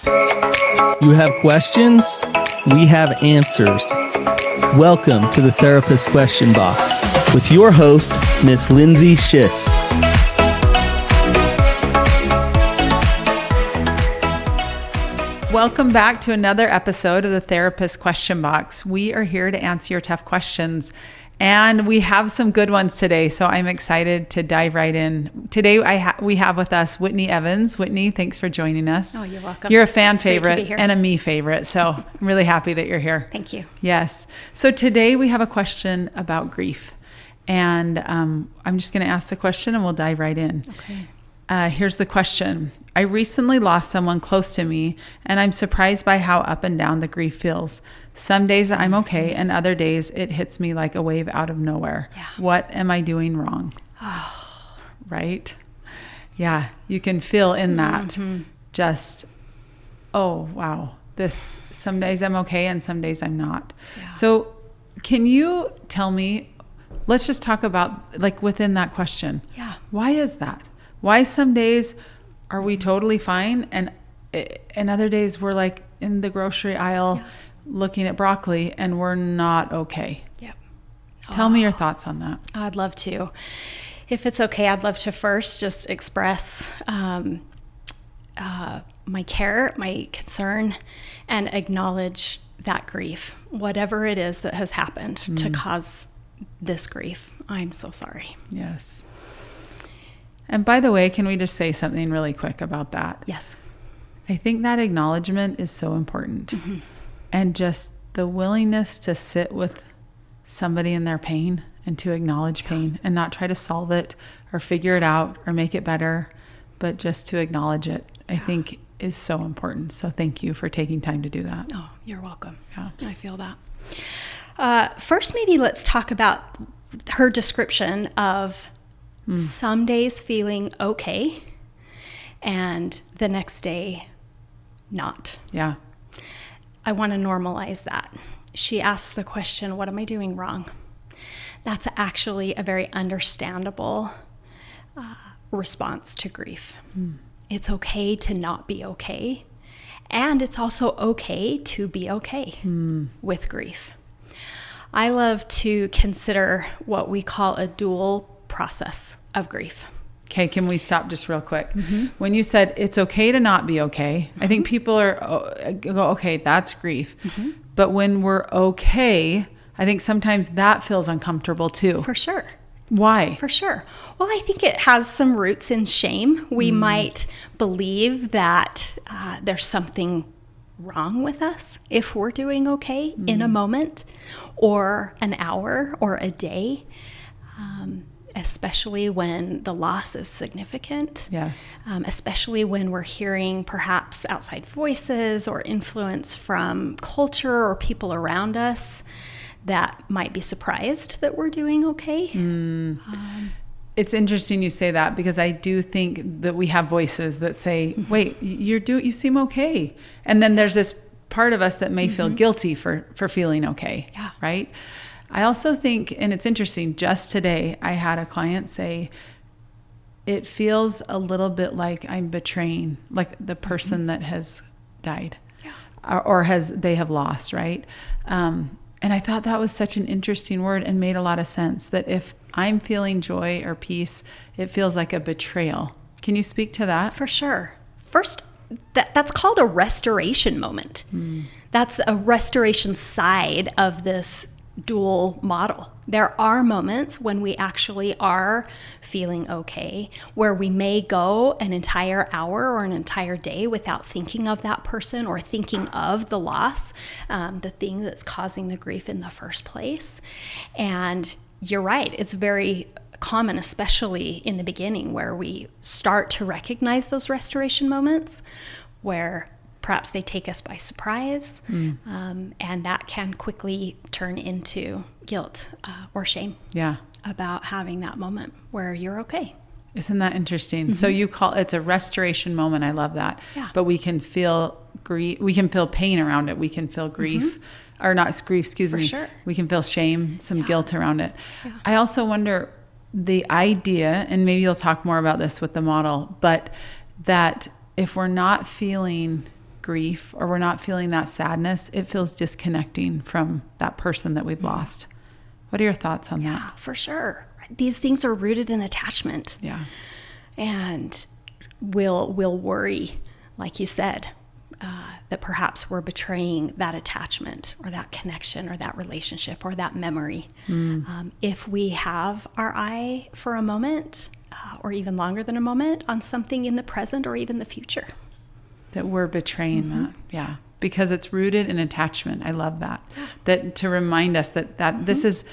You have questions? We have answers. Welcome to the Therapist Question Box with your host, Miss Lindsay Schiss. Welcome back to another episode of the Therapist Question Box. We are here to answer your tough questions, and we have some good ones today, so I'm excited to dive right in. Today we have with us Whitney Evans. Whitney, thanks for joining us. Oh, you're welcome. You're a fan It's great to be favorite here. and a me favorite, so I'm really happy that you're here. Thank you. Yes. So today we have a question about grief, and I'm just going to ask the question and we'll dive right in. Okay. Here's the question. I recently lost someone close to me, and I'm surprised by how up and down the grief feels. Some days I'm okay, and other days it hits me like a wave out of nowhere. Yeah. What am I doing wrong? Oh. Right? Yeah, you can feel in that just, oh, wow. Some days I'm okay, and some days I'm not. Yeah. So can you tell me, let's just talk about, like, within that question. Yeah. Why is that? Why some days are we totally fine and other days we're like in the grocery aisle looking at broccoli and we're not okay? Yep. Tell me your thoughts on that. I'd love to. If it's okay, I'd love to first just express my care, my concern, and acknowledge that grief, whatever it is that has happened to cause this grief. I'm so sorry. Yes. And by the way, can we just say something really quick about that? Yes. I think that acknowledgement is so important. And just the willingness to sit with somebody in their pain and to acknowledge pain and not try to solve it or figure it out or make it better, but just to acknowledge it, I think is so important. So thank you for taking time to do that. Oh, you're welcome. Yeah. I feel that. First, maybe let's talk about her description of some days feeling okay and the next day not. Yeah. I want to normalize that. She asks the question, what am I doing wrong? That's actually a very understandable response to grief. It's okay to not be okay. And it's also okay to be okay with grief. I love to consider what we call a dual process of grief. Okay, can we stop just real quick? When you said it's okay to not be okay, I think people go, okay, that's grief. But when we're okay, I think sometimes that feels uncomfortable too. For sure. Why? For sure. Well, I think it has some roots in shame. We might believe that there's something wrong with us if we're doing okay in a moment or an hour or a day. Especially when the loss is significant. Yes. Especially when we're hearing perhaps outside voices or influence from culture or people around us that might be surprised that we're doing okay. It's interesting you say that because I do think that we have voices that say, wait, you seem okay. And then there's this part of us that may feel guilty for feeling okay. Yeah. Right? I also think, and it's interesting, just today I had a client say, it feels a little bit like I'm betraying, like the person that has died or they have lost, right? And I thought that was such an interesting word and made a lot of sense, that if I'm feeling joy or peace, it feels like a betrayal. Can you speak to that? For sure. First, that's called a restoration moment. That's a restoration side of this dual model. There are moments when we actually are feeling okay, where we may go an entire hour or an entire day without thinking of that person or thinking of the loss, the thing that's causing the grief in the first place. And you're right, it's very common, especially in the beginning, where we start to recognize those restoration moments where perhaps they take us by surprise, and that can quickly turn into guilt or shame about having that moment where you're okay. Isn't that interesting? So you call it's a restoration moment. I love that. Yeah. But we can feel grief. We can feel pain around it. We can feel grief, or not grief. Excuse me. Sure. We can feel shame, some guilt around it. Yeah. I also wonder the idea, and maybe you'll talk more about this with the model, but that if we're not feeling grief or we're not feeling that sadness, it feels disconnecting from that person that we've lost. What are your thoughts on that? Yeah, for sure. These things are rooted in attachment. Yeah. And we'll worry, like you said, that perhaps we're betraying that attachment or that connection or that relationship or that memory. If we have our eye for a moment or even longer than a moment on something in the present or even the future. That we're betraying that. Yeah. Because it's rooted in attachment. I love that. That to remind us that this is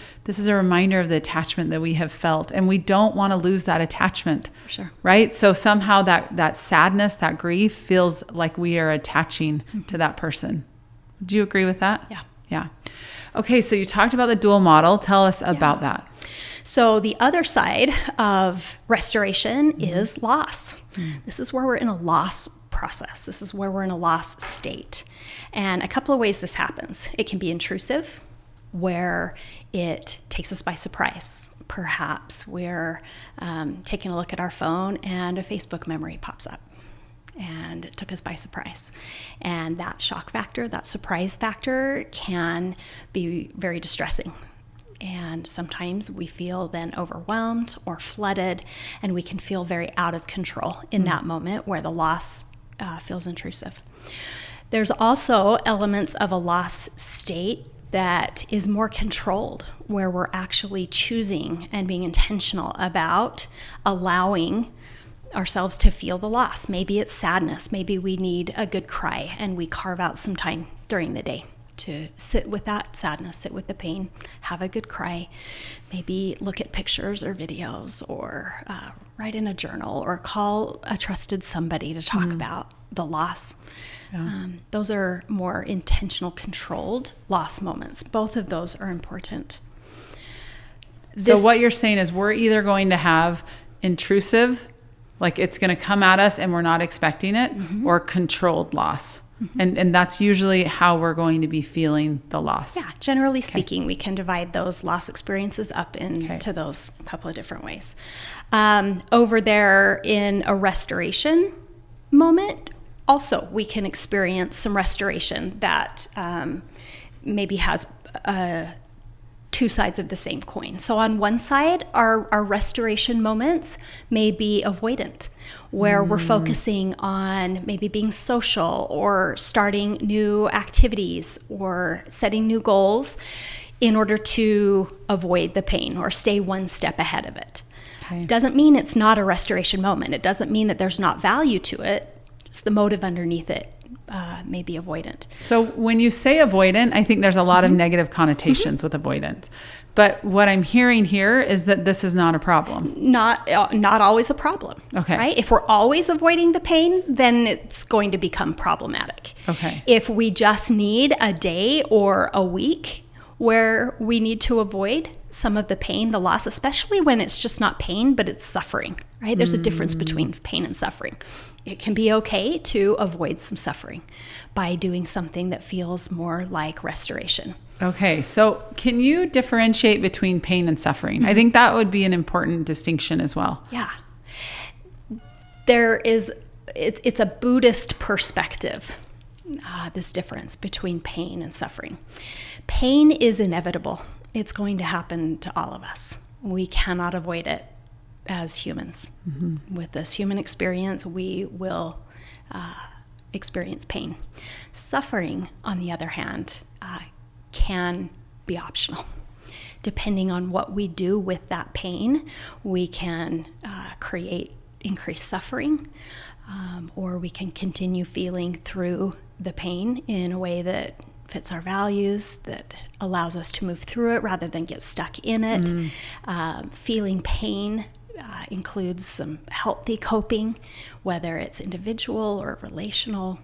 a reminder of the attachment that we have felt, and we don't want to lose that attachment. For sure. Right? So somehow that sadness, that grief feels like we are attaching to that person. Do you agree with that? Yeah. Yeah. Okay, so you talked about the dual model. Tell us about that. So the other side of restoration is loss. This is where we're in a loss process. This is where we're in a loss state. And a couple of ways this happens. It can be intrusive, where it takes us by surprise. Perhaps we're taking a look at our phone and a Facebook memory pops up. And it took us by surprise. And that shock factor, that surprise factor can be very distressing. And sometimes we feel then overwhelmed or flooded, and we can feel very out of control in that moment where the loss feels intrusive. There's also elements of a loss state that is more controlled, where we're actually choosing and being intentional about allowing ourselves to feel the loss. Maybe it's sadness. Maybe we need a good cry, and we carve out some time during the day to sit with that sadness, sit with the pain, have a good cry, maybe look at pictures or videos, or write in a journal, or call a trusted somebody to talk about the loss. Yeah. Those are more intentional, controlled loss moments. Both of those are important. So what you're saying is we're either going to have intrusive, like it's going to come at us and we're not expecting it, or controlled loss. And that's usually how we're going to be feeling the loss. Yeah, generally speaking, we can divide those loss experiences up into those couple of different ways. Over there in a restoration moment, also we can experience some restoration that maybe has two sides of the same coin. So on one side, our restoration moments may be avoidant, where we're focusing on maybe being social or starting new activities or setting new goals in order to avoid the pain or stay one step ahead of it. Okay. Doesn't mean it's not a restoration moment. It doesn't mean that there's not value to it. It's the motive underneath it. May be avoidant. So when you say avoidant, I think there's a lot of negative connotations with avoidant. But what I'm hearing here is that this is not a problem. Not always a problem. Okay. Right? If we're always avoiding the pain, then it's going to become problematic. Okay. If we just need a day or a week where we need to avoid some of the pain, the loss, especially when it's just not pain, but it's suffering, right? There's a difference between pain and suffering. It can be okay to avoid some suffering by doing something that feels more like restoration. Okay, so can you differentiate between pain and suffering? I think that would be an important distinction as well. Yeah. It's a Buddhist perspective, this difference between pain and suffering. Pain is inevitable. It's going to happen to all of us. We cannot avoid it as humans. With this human experience, we will experience pain. Suffering, on the other hand, can be optional. Depending on what we do with that pain, we can create increased suffering, or we can continue feeling through the pain in a way that fits our values, that allows us to move through it rather than get stuck in it. Feeling pain includes some healthy coping, whether it's individual or relational.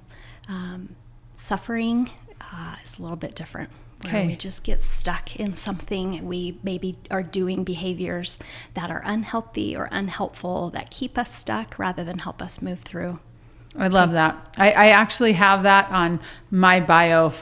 Suffering is a little bit different, where we just get stuck in something. We maybe are doing behaviors that are unhealthy or unhelpful that keep us stuck rather than help us move through. I love that. I actually have that on my bio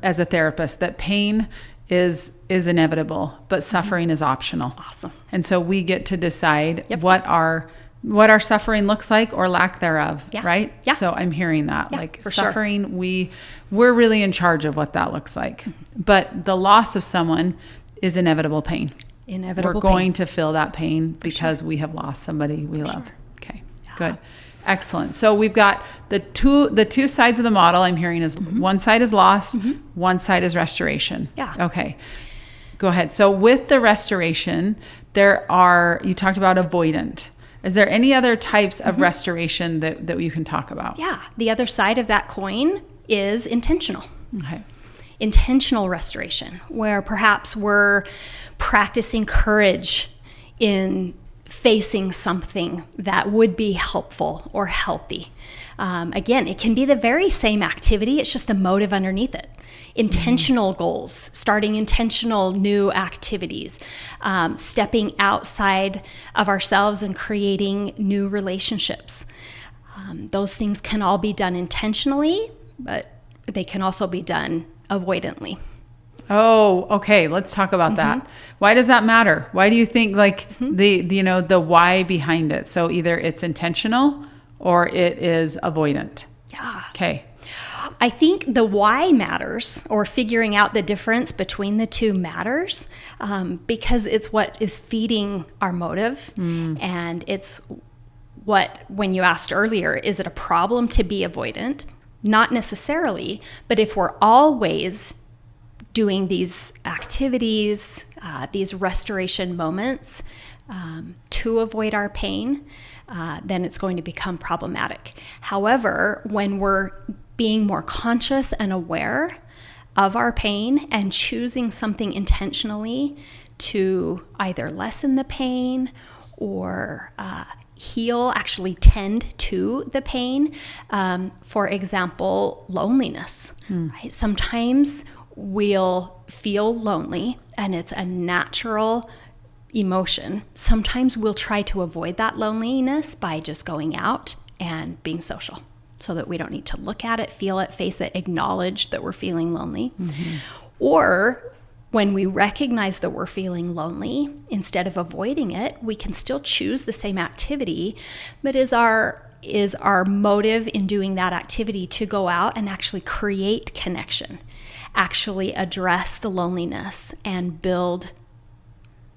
as a therapist, that pain is inevitable, but suffering is optional. Awesome. And so we get to decide what our what our suffering looks like or lack thereof, Yeah. right? Yeah. So I'm hearing that. Yeah, Like for sure. suffering, we're really in charge of what that looks like. But the loss of someone is inevitable pain. Inevitable We're going to feel that pain because we have lost somebody we love. sure. Okay, good. Excellent. So we've got the two sides of the model I'm hearing is one side is loss, one side is restoration. Yeah. Okay. Go ahead. So with the restoration, you talked about avoidant. Is there any other types of restoration that you can talk about? Yeah. The other side of that coin is intentional. Okay. Intentional restoration, where perhaps we're practicing courage in facing something that would be helpful or healthy. Again, it can be the very same activity, it's just the motive underneath it. Intentional goals, starting intentional new activities, stepping outside of ourselves and creating new relationships. Those things can all be done intentionally, but they can also be done avoidantly. Oh, okay. Let's talk about that. Why does that matter? Why do you think the why behind it? So either it's intentional or it is avoidant. Yeah. Okay. I think the why matters, or figuring out the difference between the two matters, because it's what is feeding our motive. And it's when you asked earlier, is it a problem to be avoidant? Not necessarily, but if we're always doing these activities, these restoration moments to avoid our pain, then it's going to become problematic. However, when we're being more conscious and aware of our pain and choosing something intentionally to either lessen the pain or heal, actually tend to the pain. For example, loneliness. Right? Sometimes we'll feel lonely and it's a natural emotion. Sometimes we'll try to avoid that loneliness by just going out and being social so that we don't need to look at it, feel it, face it, acknowledge that we're feeling lonely. Or when we recognize that we're feeling lonely, instead of avoiding it, we can still choose the same activity, but is our motive in doing that activity to go out and actually create connection, actually address the loneliness and build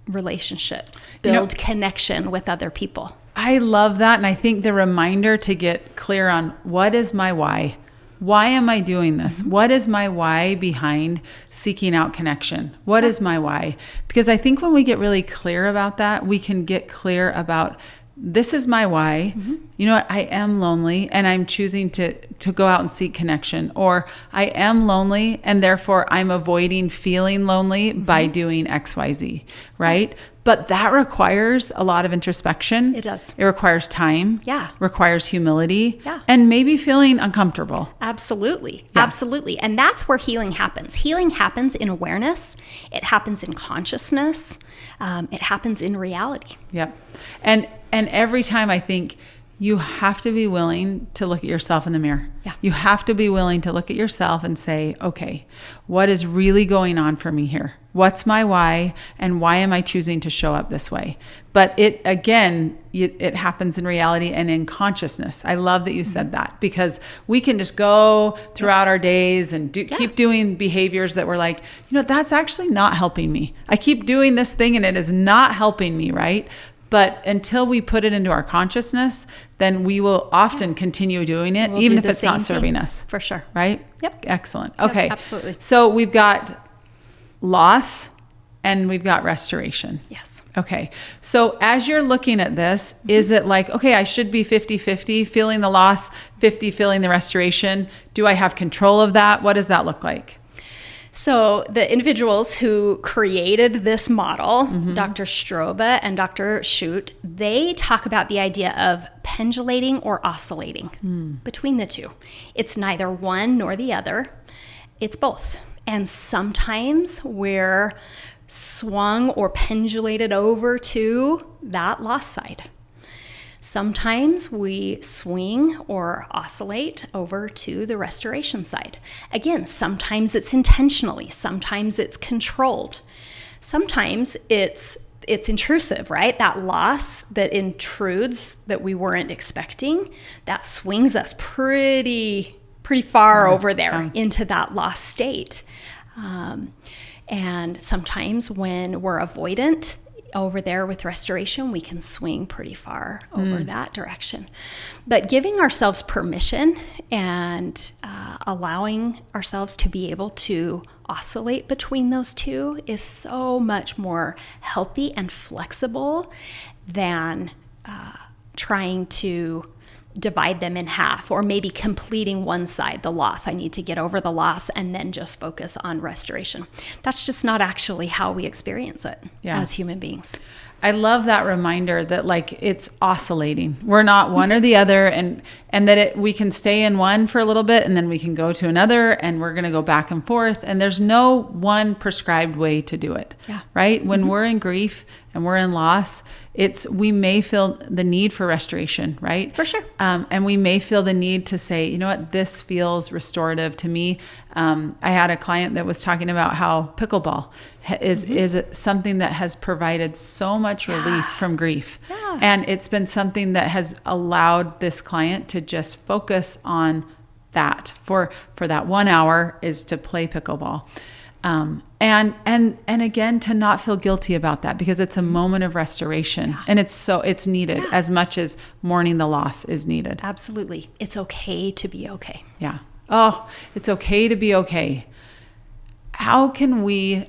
relationships, build connection with other people. I love that. And I think the reminder to get clear on what is my why? Why am I doing this? What is my why behind seeking out connection? What is my why? Because I think when we get really clear about that, we can get clear about this is my why. You know what? I am lonely and I'm choosing to go out and seek connection. Or I am lonely and therefore I'm avoiding feeling lonely by doing XYZ, right? But that requires a lot of introspection. It does. It requires time. Yeah. Requires humility. Yeah. And maybe feeling uncomfortable. Absolutely. Yeah. Absolutely. And that's where healing happens. Healing happens in awareness. It happens in consciousness. It happens in reality. Yep. And every time I think you have to be willing to look at yourself in the mirror. Yeah. You have to be willing to look at yourself and say, okay, what is really going on for me here? What's my why? And why am I choosing to show up this way? But it happens in reality and in consciousness. I love that you said that, because we can just go throughout our days and keep doing behaviors that we're like, that's actually not helping me. I keep doing this thing and it is not helping me, right? But until we put it into our consciousness, then we will often continue doing it, even if it's not serving us. For sure. Right? Yep. Excellent. Yep, Okay. absolutely. So we've got loss and we've got restoration. Yes. Okay. So as you're looking at this, is it like, okay, I should be 50-50, feeling the loss, 50 feeling the restoration? Do I have control of that? What does that look like? So the individuals who created this model, Dr. Strobe and Dr. Schutt, they talk about the idea of pendulating or oscillating between the two. It's neither one nor the other. It's both. And sometimes we're swung or pendulated over to that loss side. Sometimes we swing or oscillate over to the restoration side. Again, sometimes it's intentionally, sometimes it's controlled. Sometimes it's it's intrusive, right? That loss that intrudes that we weren't expecting, that swings us pretty far over there into that lost state. And sometimes when we're avoidant over there with restoration, we can swing pretty far over that direction. But giving ourselves permission and allowing ourselves to be able to oscillate between those two is so much more healthy and flexible than trying to divide them in half, or maybe completing one side, the loss. I need to get over the loss and then just focus on restoration. That's just not actually how we experience it as human beings. I love that reminder that like it's oscillating. We're not one or the other, and that we can stay in one for a little bit and then we can go to another, and we're going to go back and forth, and there's no one prescribed way to do it. Right? When we're in grief and we're in loss, we may feel the need for restoration, right? For sure. And we may feel the need to say, you know what, this feels restorative to me. I had a client that was talking about how pickleball is something that has provided so much relief from grief. And it's been something that has allowed this client to just focus on that for that 1 hour is to play pickleball. And again, to not feel guilty about that, because it's a moment of restoration, and it's needed as much as mourning the loss is needed. Absolutely. It's okay to be okay. Yeah. Oh, it's okay to be okay. How can we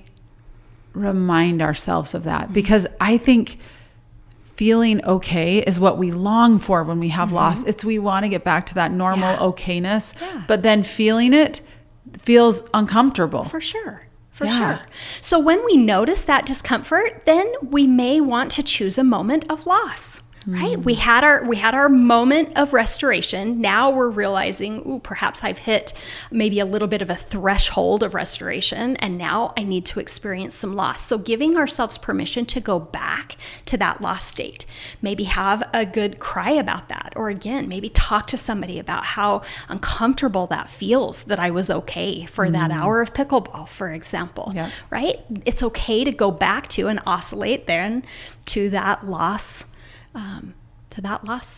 remind ourselves of that? Because I think feeling okay is what we long for when we have loss. We want to get back to that normal okayness, but then feeling it feels uncomfortable. For sure. For sure. So when we notice that discomfort, then we may want to choose a moment of loss. Right? We had our moment of restoration. Now we're realizing, perhaps I've hit maybe a little bit of a threshold of restoration, and now I need to experience some loss. So giving ourselves permission to go back to that lost state. Maybe have a good cry about that, or again, maybe talk to somebody about how uncomfortable that feels that I was okay for that hour of pickleball, for example. Right? It's okay to go back to and oscillate then to that loss.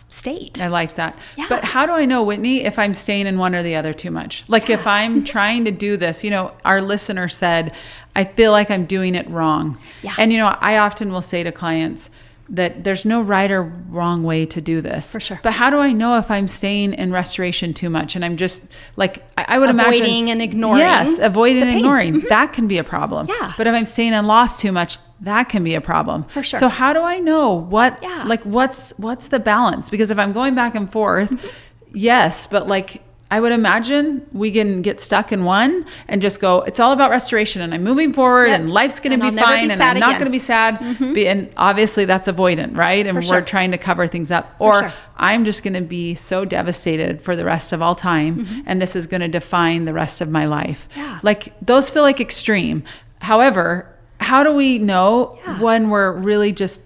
State. I like that. But how do I know, Whitney, if I'm staying in one or the other too much? Like if I'm trying to do this, our listener said, I feel like I'm doing it wrong. And, I often will say to clients that there's no right or wrong way to do this. For sure. But how do I know if I'm staying in restoration too much? And I'm just like, I would imagine. Avoiding and ignoring. Yes, avoiding and ignoring. That can be a problem. Yeah. But if I'm staying in loss too much, that can be a problem. For sure. So how do I know what's the balance? Because if I'm going back and forth, yes, but like I would imagine we can get stuck in one and just go, it's all about restoration and I'm moving forward and life's going to be fine and I'm not going to be sad. And obviously that's avoidant, right? And we're trying to cover things up. Or I'm just going to be so devastated for the rest of all time and this is going to define the rest of my life. Like those feel like extreme. However, how do we know when we're really just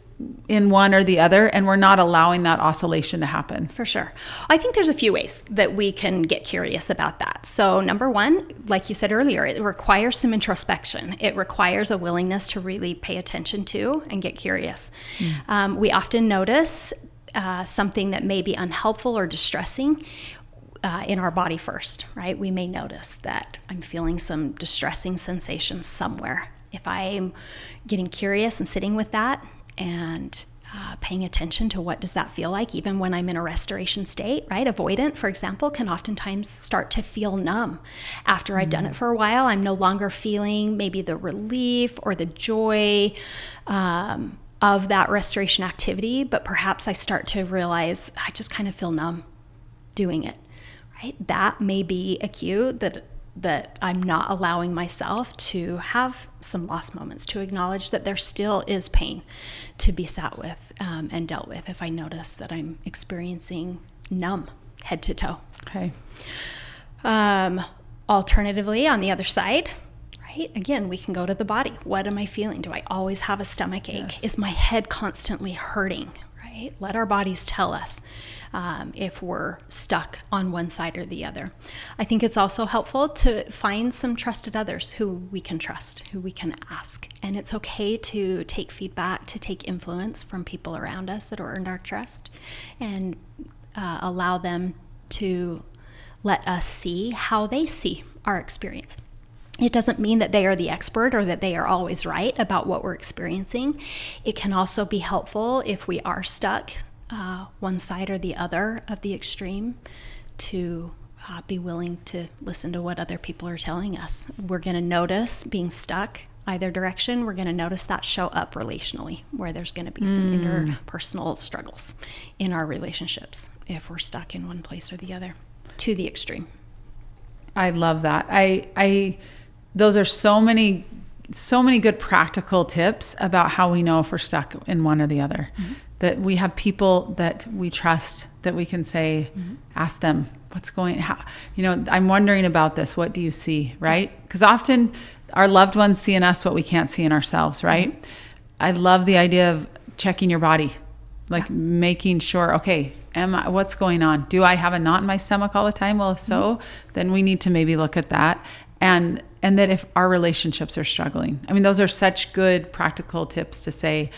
in one or the other and we're not allowing that oscillation to happen? For sure. I think there's a few ways that we can get curious about that. So number one, like you said earlier, it requires some introspection. It requires a willingness to really pay attention to and get curious. We often notice something that may be unhelpful or distressing in our body first, right? We may notice that I'm feeling some distressing sensations somewhere. If I'm getting curious and sitting with that and paying attention to what does that feel like, even when I'm in a restoration state, right? Avoidant, for example, can oftentimes start to feel numb. After I've done it for a while, I'm no longer feeling maybe the relief or the joy of that restoration activity, but perhaps I start to realize I just kind of feel numb doing it, right? That may be a cue that I'm not allowing myself to have some lost moments, to acknowledge that there still is pain to be sat with and dealt with if I notice that I'm experiencing numb head to toe. Okay. Alternatively, on the other side, right? Again, we can go to the body. What am I feeling? Do I always have a stomach ache? Is my head constantly hurting? right? Let our bodies tell us if we're stuck on one side or the other. I think it's also helpful to find some trusted others who we can trust, who we can ask. And it's okay to take feedback, to take influence from people around us that earned our trust, and allow them to let us see how they see our experience. It doesn't mean that they are the expert or that they are always right about what we're experiencing. It can also be helpful if we are stuck one side or the other of the extreme to be willing to listen to what other people are telling us. We're going to notice being stuck either direction. We're going to notice that show up relationally, where there's going to be some interpersonal struggles in our relationships if we're stuck in one place or the other to the extreme. I love that. I those are so many good practical tips about how we know if we're stuck in one or the other. Mm-hmm. That we have people that we trust, that we can say, ask them what's going, how, I'm wondering about this. What do you see? Right? Because often our loved ones see in us what we can't see in ourselves. Right? Mm-hmm. I love the idea of checking your body, like making sure, okay, what's going on? Do I have a knot in my stomach all the time? Well, if so, then we need to maybe look at that. And that if our relationships are struggling, I mean, those are such good practical tips to say,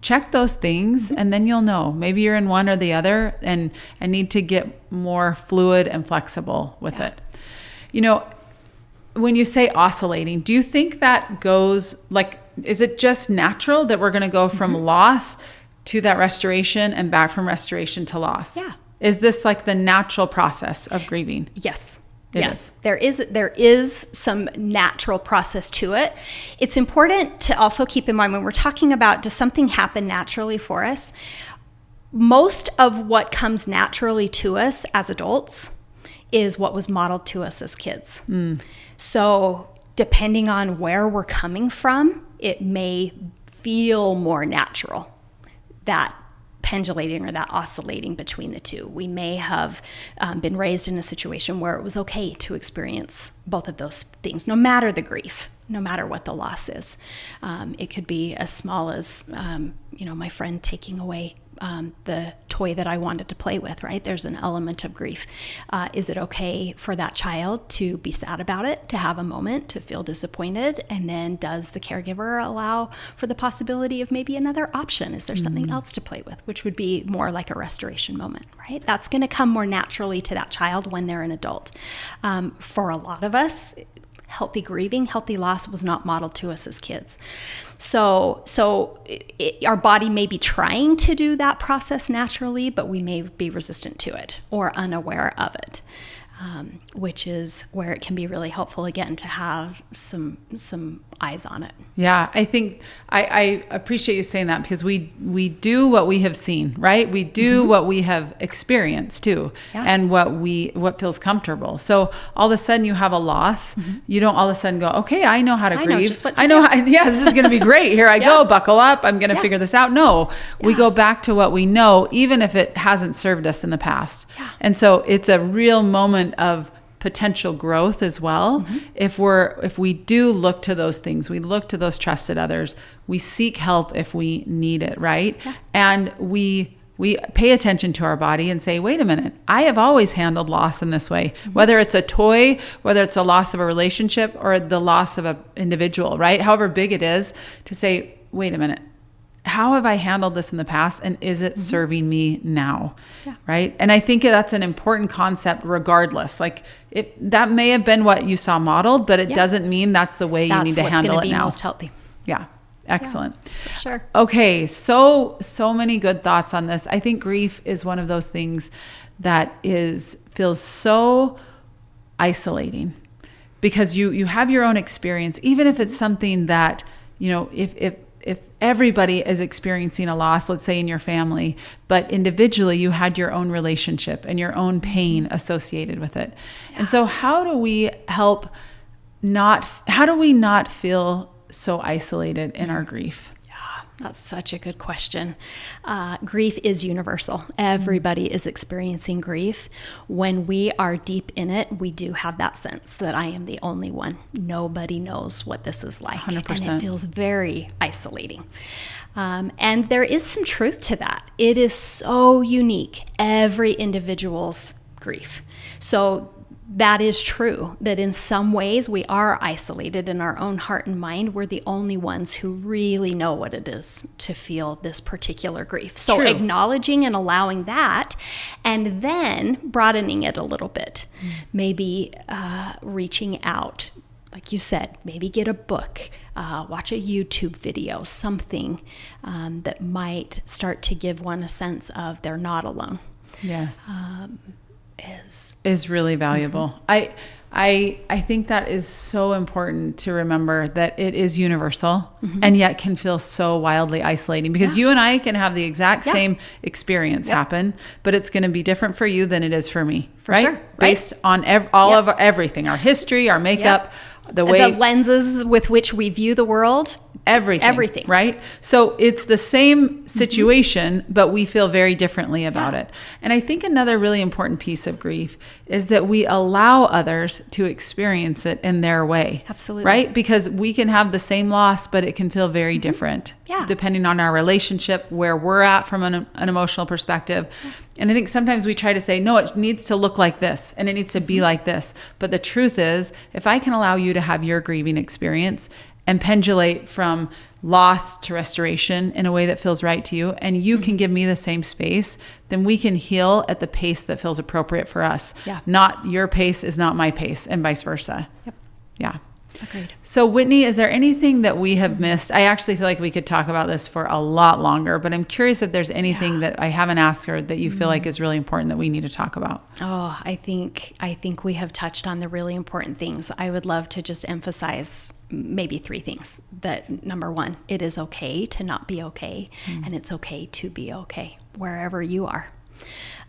check those things, and then you'll know. Maybe you're in one or the other and need to get more fluid and flexible with it. When you say oscillating, do you think that goes, like, is it just natural that we're going to go from loss to that restoration and back from restoration to loss? Yeah. Is this like the natural process of grieving? Yes. Yes, there is some natural process to it. It's important to also keep in mind when we're talking about, does something happen naturally for us? Most of what comes naturally to us as adults is what was modeled to us as kids. So depending on where we're coming from, it may feel more natural, that pendulating or that oscillating between the two. We may have been raised in a situation where it was okay to experience both of those things, no matter the grief, no matter what the loss is. It could be as small as, my friend taking away the toy that I wanted to play with, right? There's an element of grief. Is it okay for that child to be sad about it, to have a moment, to feel disappointed? And then does the caregiver allow for the possibility of maybe another option? Is there something else to play with, which would be more like a restoration moment, right? That's going to come more naturally to that child when they're an adult. For a lot of us, healthy grieving, healthy loss was not modeled to us as kids. So our body may be trying to do that process naturally, but we may be resistant to it or unaware of it, which is where it can be really helpful, again, to have some eyes on it. Yeah, I think I appreciate you saying that, because we do what we have seen, right? We do what we have experienced too, and what feels comfortable. So all of a sudden you have a loss. You don't all of a sudden go, okay, I know how to grieve. I know just what to do. This is going to be great. Here I go, buckle up. I'm going to figure this out. No, we go back to what we know, even if it hasn't served us in the past. Yeah. And so it's a real moment of potential growth as well. If we do look to those things, we look to those trusted others, we seek help if we need it, right? Yeah. And we pay attention to our body and say, wait a minute, I have always handled loss in this way, whether it's a toy, whether it's a loss of a relationship or the loss of an individual, right? However big it is, to say, wait a minute, how have I handled this in the past, and is it serving me now? Yeah. Right? And I think that's an important concept regardless. Like, that may have been what you saw modeled, but it doesn't mean that's the way you need to handle it now. Most healthy. Yeah. Excellent. Yeah, sure. Okay. So many good thoughts on this. I think grief is one of those things that feels so isolating, because you have your own experience, even if it's something that, if everybody is experiencing a loss, let's say in your family, but individually you had your own relationship and your own pain associated with it. Yeah. And so how do we not feel so isolated in our grief? Yeah, That's such a good question. Grief is universal. Everybody is experiencing grief. When we are deep in it, we do have that sense that I am the only one. Nobody knows what this is like. 100%. And it feels very isolating. And there is some truth to that. It is so unique, every individual's grief. So that is true, that in some ways we are isolated in our own heart and mind. We're the only ones who really know what it is to feel this particular grief. So True. acknowledging and allowing that, and then broadening it a little bit, maybe reaching out. Like you said, maybe get a book, watch a YouTube video, something that might start to give one a sense of they're not alone. Yes. Is really valuable. I think that is so important to remember, that it is universal and yet can feel so wildly isolating, because you and I can have the exact same experience happen, but it's going to be different for you than it is for me. For right? sure. Based on all of everything, our history, our makeup, the way, the lenses with which we view the world. Everything. Right? So it's the same situation, but we feel very differently about it. And I think another really important piece of grief is that we allow others to experience it in their way. Absolutely. Right? Because we can have the same loss, but it can feel very different. Yeah. Depending on our relationship, where we're at from an emotional perspective. And I think sometimes we try to say, no, it needs to look like this and it needs to be like this. But the truth is, if I can allow you to have your grieving experience and pendulate from loss to restoration in a way that feels right to you, and you can give me the same space, then we can heal at the pace that feels appropriate for us. Yeah. Not your pace is not my pace, and vice versa. Yep. Yeah. Agreed. So Whitney, is there anything that we have missed? I actually feel like we could talk about this for a lot longer, but I'm curious if there's anything that I haven't asked her that you feel like is really important that we need to talk about. Oh, I think we have touched on the really important things. I would love to just emphasize maybe 3 things. That number 1, it is okay to not be okay, and it's okay to be okay wherever you are.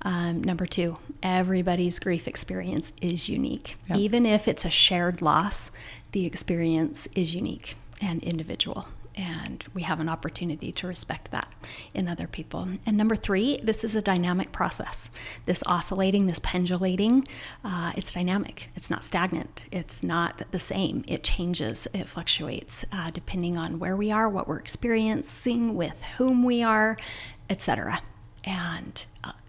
Number 2, everybody's grief experience is unique. Yep. Even if it's a shared loss, the experience is unique and individual. And we have an opportunity to respect that in other people. And number 3, this is a dynamic process. This oscillating, this pendulating, it's dynamic. It's not stagnant. It's not the same. It changes, it fluctuates depending on where we are, what we're experiencing, with whom we are, etc. And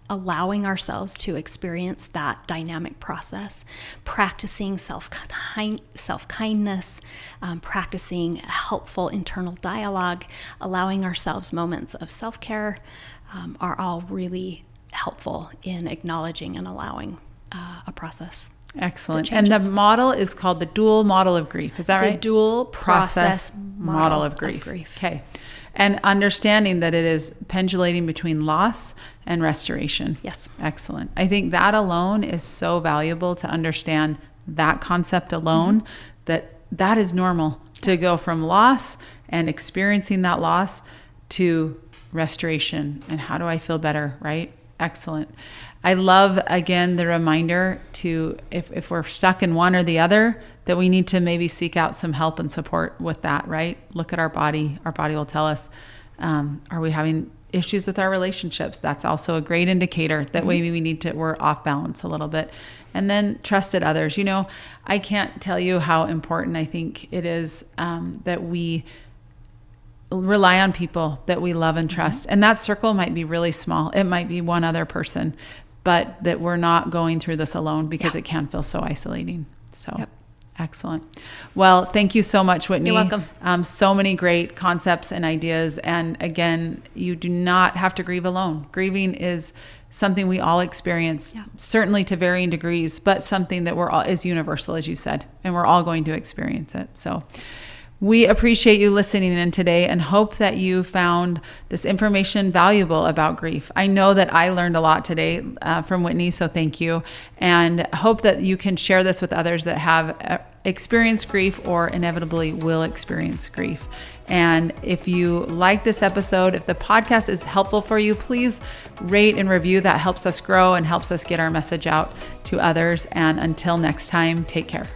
allowing ourselves to experience that dynamic process, practicing self-kindness, practicing helpful internal dialogue, allowing ourselves moments of self-care are all really helpful in acknowledging and allowing a process. Excellent. And the model is called the dual model of grief. Is that right? The dual process model of grief. Okay. And understanding that it is pendulating between loss and restoration. Yes. Excellent. I think that alone is so valuable to understand that concept alone, that is normal to go from loss and experiencing that loss to restoration. And how do I feel better, right? Excellent. I love, again, the reminder to, if we're stuck in one or the other, that we need to maybe seek out some help and support with that, right? Look at our body. Our body will tell us, are we having issues with our relationships? That's also a great indicator that maybe we're off balance a little bit. And then trusted others. I can't tell you how important I think it is that we rely on people that we love and trust. And that circle might be really small. It might be one other person, but that we're not going through this alone, because it can feel so isolating. So excellent. Well, thank you so much, Whitney. You're welcome. So many great concepts and ideas. And again, you do not have to grieve alone. Grieving is something we all experience, certainly to varying degrees, but something that is universal, as you said, and we're all going to experience it. So we appreciate you listening in today and hope that you found this information valuable about grief. I know that I learned a lot today from Whitney, so thank you. And hope that you can share this with others that have experienced grief or inevitably will experience grief. And if you like this episode, if the podcast is helpful for you, please rate and review. That helps us grow and helps us get our message out to others. And until next time, take care.